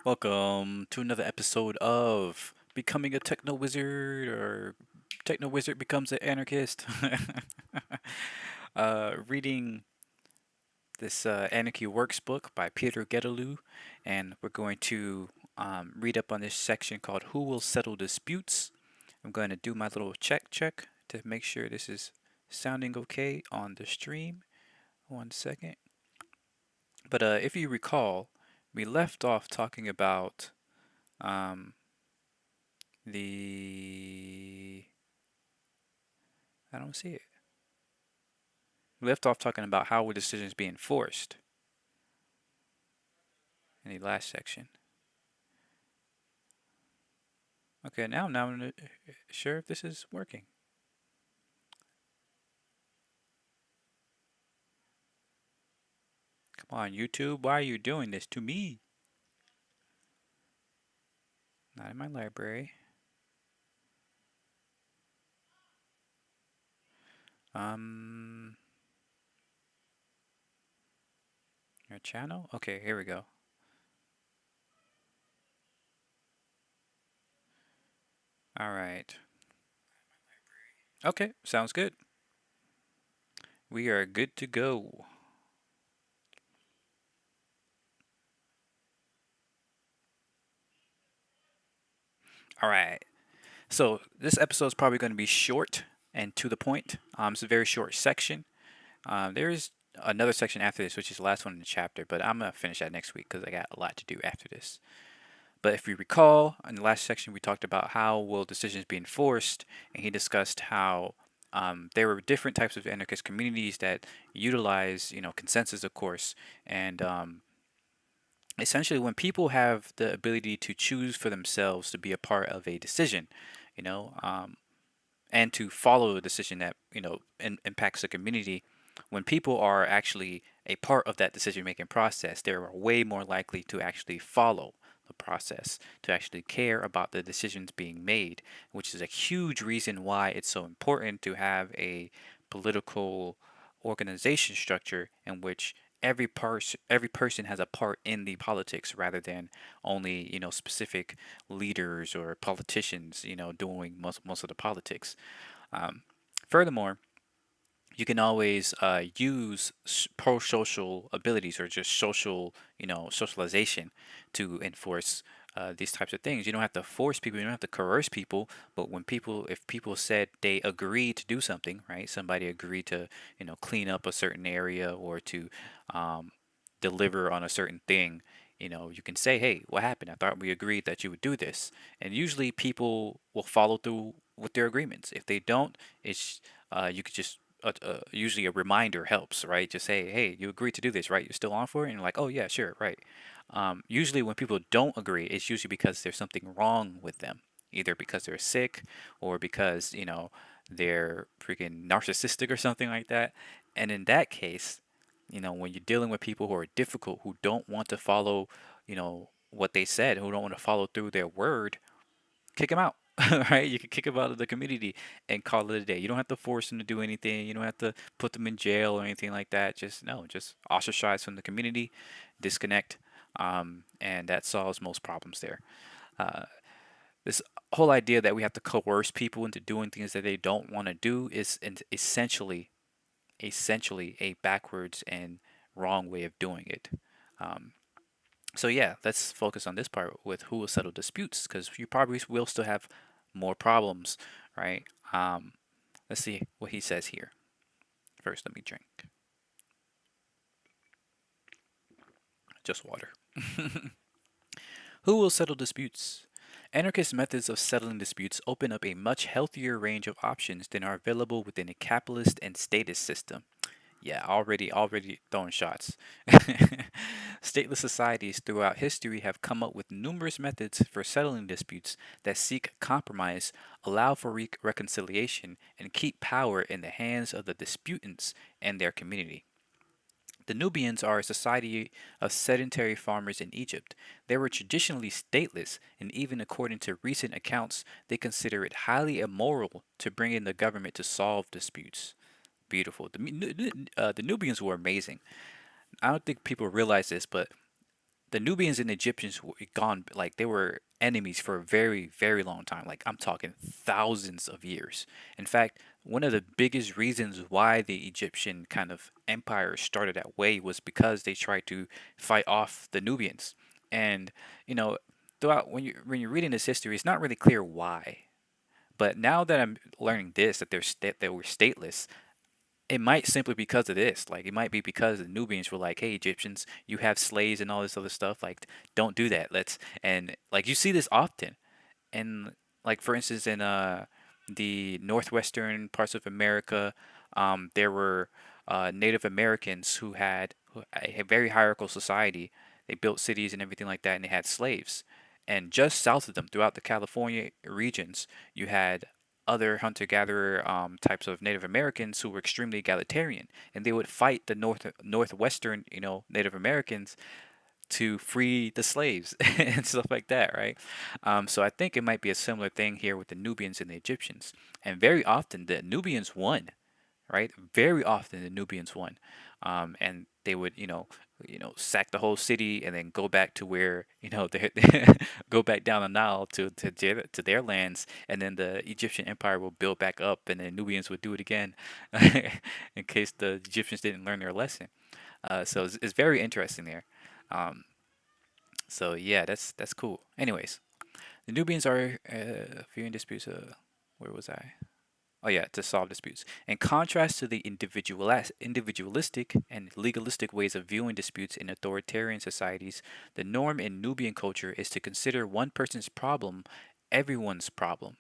Welcome to another episode of Becoming a Techno Wizard or Techno Wizard Becomes an Anarchist. Reading this Anarchy Works book by Peter Gelderloos, and we're going to read up on this section called Who Will Settle Disputes. I'm going to do my little check to make sure this is sounding okay on the stream. One second. But if you recall, we left off talking about um, the I don't see it. We left off talking about how were decisions being forced in the last section. Okay, now I'm not sure if this is working. Come on, YouTube, why are you doing this to me? Not in my library. Um, your channel? Okay, here we go. All right. Okay, sounds good. We are good to go. All right. So this episode is probably going to be short and to the point. It's a very short section. There's another section after this, which is the last one in the chapter, but I'm gonna finish that next week because I got a lot to do after this. But if you recall, in the last section we talked about how will decisions be enforced, and he discussed how there were different types of anarchist communities that utilize, consensus, of course, and essentially when people have the ability to choose for themselves to be a part of a decision, you know, um, and to follow a decision that impacts the community, when people are actually a part of that decision making process, they are way more likely to actually follow the process, to actually care about the decisions being made, which is a huge reason why it's so important to have a political organization structure in which every person has a part in the politics rather than only specific leaders or politicians doing most of the politics. um, Furthermore, you can always use pro-social abilities or just socialization to enforce these types of things. You don't have to force people, you don't have to coerce people, but if people said they agreed to do something, right? Somebody agreed to, clean up a certain area or to um, deliver on a certain thing. You can say, "Hey, what happened? I thought we agreed that you would do this." And usually people will follow through with their agreements. If they don't, it's you could just usually a reminder helps, right? Just say, "Hey, you agreed to do this, right? You're still on for it?" And you're like, "Oh yeah, sure, right." Usually when people don't agree, it's usually because there's something wrong with them, either because they're sick or because they're freaking narcissistic or something like that. And in that case, when you're dealing with people who are difficult, who don't want to follow, what they said, who don't want to follow through their word, kick them out. Right? You can kick them out of the community and call it a day. You don't have to force them to do anything. You don't have to put them in jail or anything like that. Just no, just ostracize from the community, disconnect, and that solves most problems there. Uh, this whole idea that we have to coerce people into doing things that they don't want to do is essentially a backwards and wrong way of doing it. Um, so yeah, let's focus on this part with who will settle disputes because you probably will still have more problems, right? Um, let's see what he says here. First, let me drink just water. Who will settle disputes? Anarchist methods of settling disputes open up a much healthier range of options than are available within a capitalist and statist system. Yeah, already throwing shots. Stateless societies throughout history have come up with numerous methods for settling disputes that seek compromise, allow for reconciliation, and keep power in the hands of the disputants and their community. The Nubians are a society of sedentary farmers in Egypt. They were traditionally stateless, and even according to recent accounts, they consider it highly immoral to bring in the government to solve disputes. Beautiful. The Nubians were amazing. I don't think people realize this, but the Nubians and Egyptians were gone, like they were enemies for a very, very long time. Like I'm talking thousands of years. In fact, one of the biggest reasons why the Egyptian kind of empire started that way was because they tried to fight off the Nubians. And you know, throughout when you're reading this history, it's not really clear why. But now that I'm learning this, that they were stateless, it might simply because of this. Like it might be because the Nubians were like, "Hey, Egyptians, you have slaves and all this other stuff. Like, don't do that. Let's." And like you see this often, and like for instance, in the northwestern parts of America, there were Native Americans who had a very hierarchical society. They built cities and everything like that, and they had slaves. And just south of them, throughout the California regions, you had other hunter-gatherer types of Native Americans who were extremely egalitarian, and they would fight the northwestern, Native Americans to free the slaves and stuff like that, right? So I think it might be a similar thing here with the Nubians and the Egyptians. And very often the Nubians won, right? Very often the Nubians won, and they would, sack the whole city and then go back to where, they go back down the Nile to their lands, and then the Egyptian Empire will build back up, and the Nubians would do it again, in case the Egyptians didn't learn their lesson. So it's very interesting there. Um, so yeah, that's cool. Anyways, the Nubians are fearing disputes. Where was I? Oh yeah, to solve disputes. In contrast to the individualistic and legalistic ways of viewing disputes in authoritarian societies, the norm in Nubian culture is to consider one person's problem everyone's problem.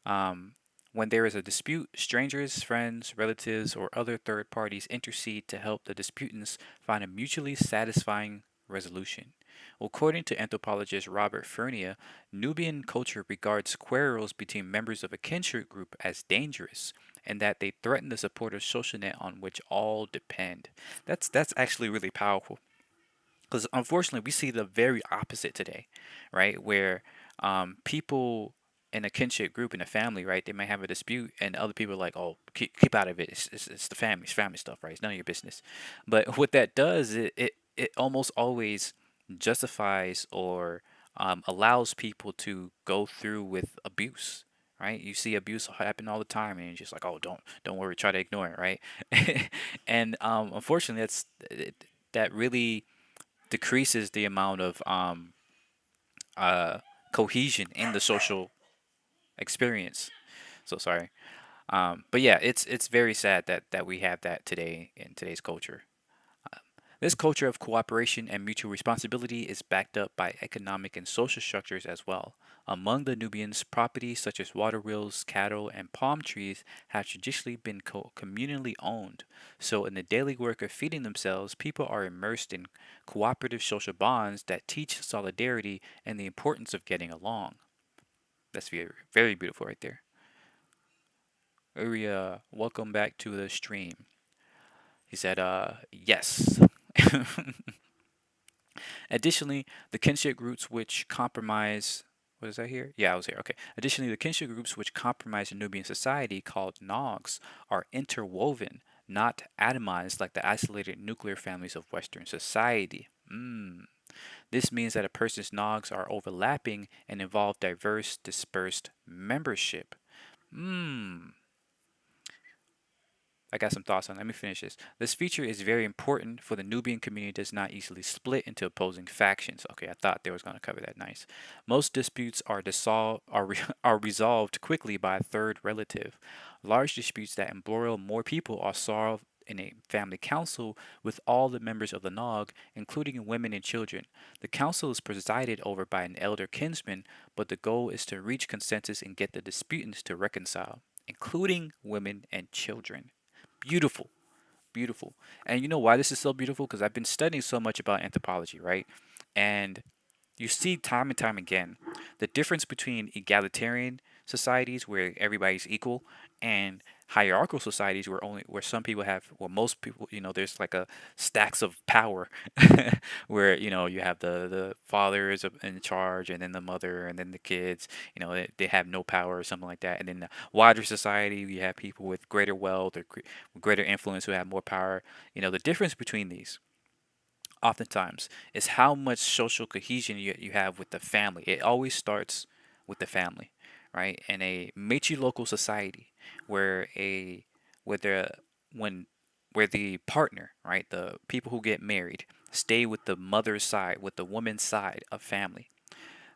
Um, when there is a dispute, strangers, friends, relatives, or other third parties intercede to help the disputants find a mutually satisfying resolution. According to anthropologist Robert Fernia, Nubian culture regards quarrels between members of a kinship group as dangerous, and that they threaten the supportive social net on which all depend. That's actually really powerful. Because unfortunately, we see the very opposite today, right? Where people in a kinship group in a family, right, they might have a dispute, and other people are like, "Oh, keep out of it. It's the family, it's family stuff, right? It's none of your business." But what that does, it almost always justifies or allows people to go through with abuse. Right, you see abuse happen all the time, and you're just like, "Oh, don't worry, try to ignore it." Right, and unfortunately, that really decreases the amount of uh, cohesion in the social experience. So sorry, but yeah, it's very sad that we have that today in today's culture. This culture of cooperation and mutual responsibility is backed up by economic and social structures as well. Among the Nubians, property such as water wheels, cattle, and palm trees have traditionally been communally owned. So, in the daily work of feeding themselves, people are immersed in cooperative social bonds that teach solidarity and the importance of getting along. That's very, very beautiful right there. Uriah, welcome back to the stream. He said, yes. Additionally, the kinship groups which compromise. What is that here? Yeah, I was here. Okay. Additionally, the kinship groups which compromise the Nubian society, called Nogs, are interwoven, not atomized like the isolated nuclear families of Western society. This means that a person's Nogs are overlapping and involve diverse, dispersed membership. Hmm. I got some thoughts on it. Let me finish this. This feature is very important for the Nubian community does not easily split into opposing factions. Okay, I thought they was going to cover that. Nice. Most disputes are resolved quickly by a third relative. Large disputes that embroil more people are solved in a family council with all the members of the Nog, including women and children. The council is presided over by an elder kinsman, but the goal is to reach consensus and get the disputants to reconcile, including women and children. Beautiful, beautiful. And you know why this is so beautiful? Because I've been studying so much about anthropology, right? And you see time and time again the difference between egalitarian societies where everybody's equal and hierarchical societies where some people have most people, there's like a stacks of power where you have the father is in charge, and then the mother, and then the kids, they have no power or something like that. And then the wider society, you have people with greater wealth or greater influence who have more power. The difference between these, oftentimes is how much social cohesion you have with the family. It always starts with the family, right? In a matrilocal society where a where the when where the partner, right, the people who get married stay with the mother's side, with the woman's side of family,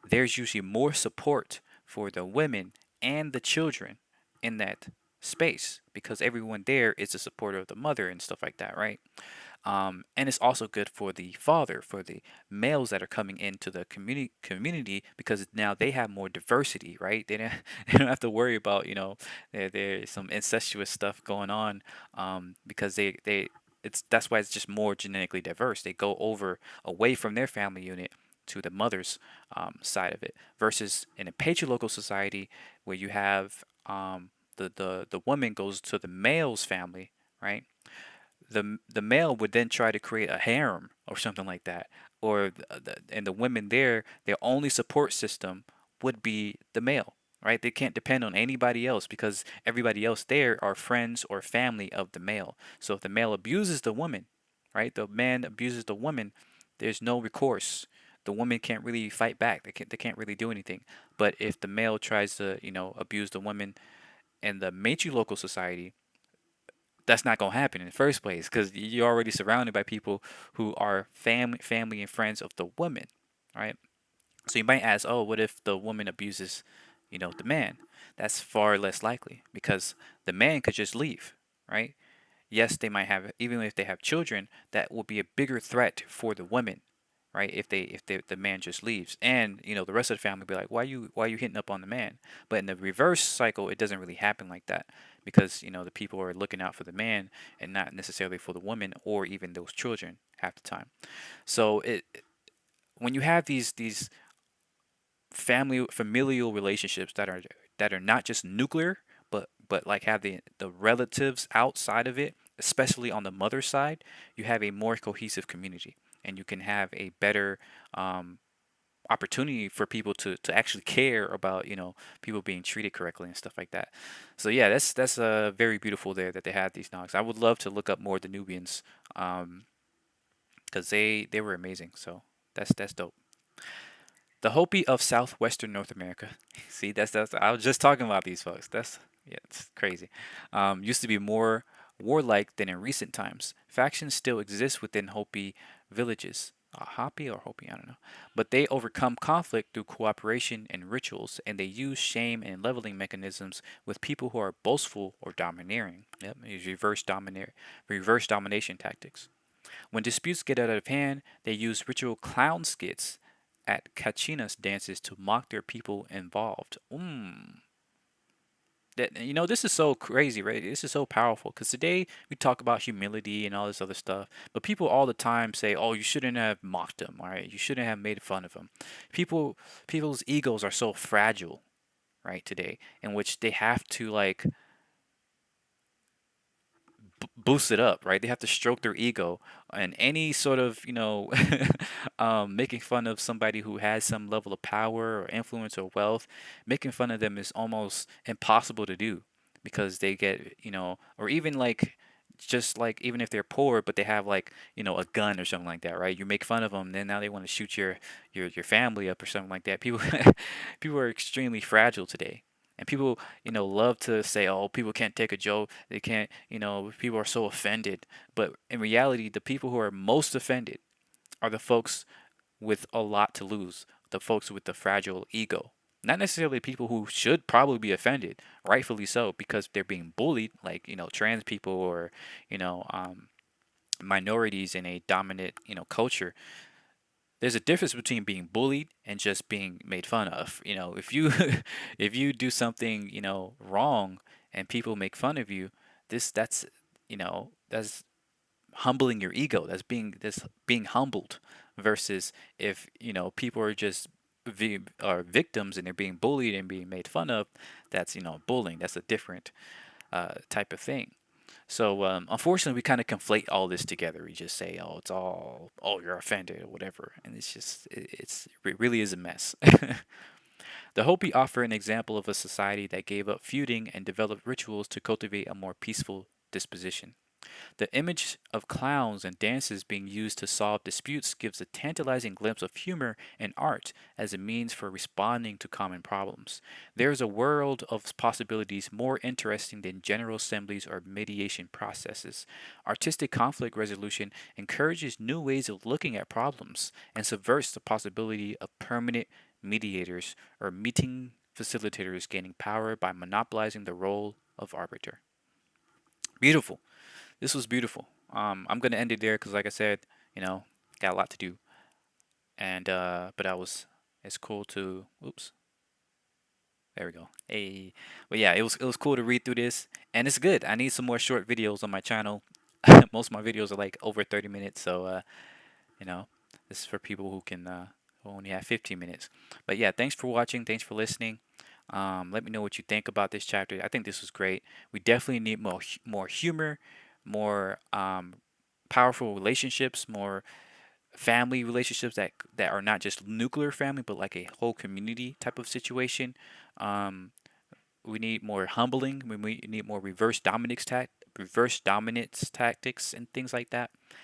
there's usually more support for the women and the children in that space because everyone there is a supporter of the mother and stuff like that, right? And it's also good for the father, for the males that are coming into the community because now they have more diversity, right? They don't, they don't have to worry about, there's some incestuous stuff going on because they it's that's why it's just more genetically diverse. They go over away from their family unit to the mother's side of it versus in a patriarchal society where you have the woman goes to the male's family, right? The male would then try to create a harem or something like that, or and the women there, their only support system would be the male, right? They can't depend on anybody else because everybody else there are friends or family of the male. So if the male abuses the woman, right, the man abuses the woman, there's no recourse. The woman can't really fight back. They can't really do anything. But if the male tries to, abuse the woman in the matrilocal society, that's not going to happen in the first place because you're already surrounded by people who are family and friends of the woman, right? So you might ask, oh, what if the woman abuses, the man? That's far less likely because the man could just leave, right? Yes, they might have, even if they have children, that will be a bigger threat for the women, right? If the man just leaves, and the rest of the family be like, why you hitting up on the man? But in the reverse cycle, it doesn't really happen like that because the people are looking out for the man and not necessarily for the woman or even those children half the time. So when you have these familial relationships that are not just nuclear, but like have the relatives outside of it, especially on the mother side, you have a more cohesive community, and you can have a better um, opportunity for people to actually care about people being treated correctly and stuff like that. So yeah, that's very beautiful there that they had these dogs. I would love to look up more Danubians because they were amazing. So that's dope. The Hopi of southwestern North America. See, that's I was just talking about these folks. That's yeah, it's crazy. Used to be more warlike than in recent times. Factions still exist within Hopi villages. Hopi or Hopi, I don't know. But they overcome conflict through cooperation and rituals, and they use shame and leveling mechanisms with people who are boastful or domineering. Yep, they use reverse domination tactics. When disputes get out of hand, they use ritual clown skits at Kachinas dances to mock their people involved. This is so crazy, right? This is so powerful because today we talk about humility and all this other stuff, but people all the time say, "Oh, you shouldn't have mocked them, all right? You shouldn't have made fun of them." People's egos are so fragile, right? Today, in which they have to like boost it up, right? They have to stroke their ego, and any sort of making fun of somebody who has some level of power or influence or wealth, making fun of them is almost impossible to do because they get or even like just like even if they're poor but they have like a gun or something like that, right? You make fun of them, then now they want to shoot your family up or something like that. People people are extremely fragile today, and people love to say, oh, people can't take a joke, they can't, people are so offended, but in reality the people who are most offended are the folks with a lot to lose, the folks with the fragile ego, not necessarily people who should probably be offended, rightfully so, because they're being bullied, like trans people or minorities in a dominant culture. There's a difference between being bullied and just being made fun of. If you if you do something, wrong and people make fun of you, that's humbling your ego. That's being humbled versus if, people are just are victims and they're being bullied and being made fun of, that's, bullying. That's a different type of thing. So unfortunately, we kind of conflate all this together. We just say, "Oh, it's all, oh, you're offended or whatever," and it's just, it really is a mess. The Hopi offer an example of a society that gave up feuding and developed rituals to cultivate a more peaceful disposition. The image of clowns and dances being used to solve disputes gives a tantalizing glimpse of humor and art as a means for responding to common problems. There is a world of possibilities more interesting than general assemblies or mediation processes. Artistic conflict resolution encourages new ways of looking at problems and subverts the possibility of permanent mediators or meeting facilitators gaining power by monopolizing the role of arbiter. Beautiful. This was beautiful. I'm gonna end it there because, like I said, you know, got a lot to do, and but it's cool to, oops, there we go. Hey, but yeah, it was cool to read through this, and it's good. I need some more short videos on my channel. Most of my videos are like over 30 minutes, so you know, this is for people who only have 15 minutes. But yeah, thanks for watching. Thanks for listening. Let me know what you think about this chapter. I think this was great. We definitely need more humor, more powerful relationships, more family relationships that are not just nuclear family, but like a whole community type of situation. Um, we need more humbling. We need more reverse dominance tactics and things like that.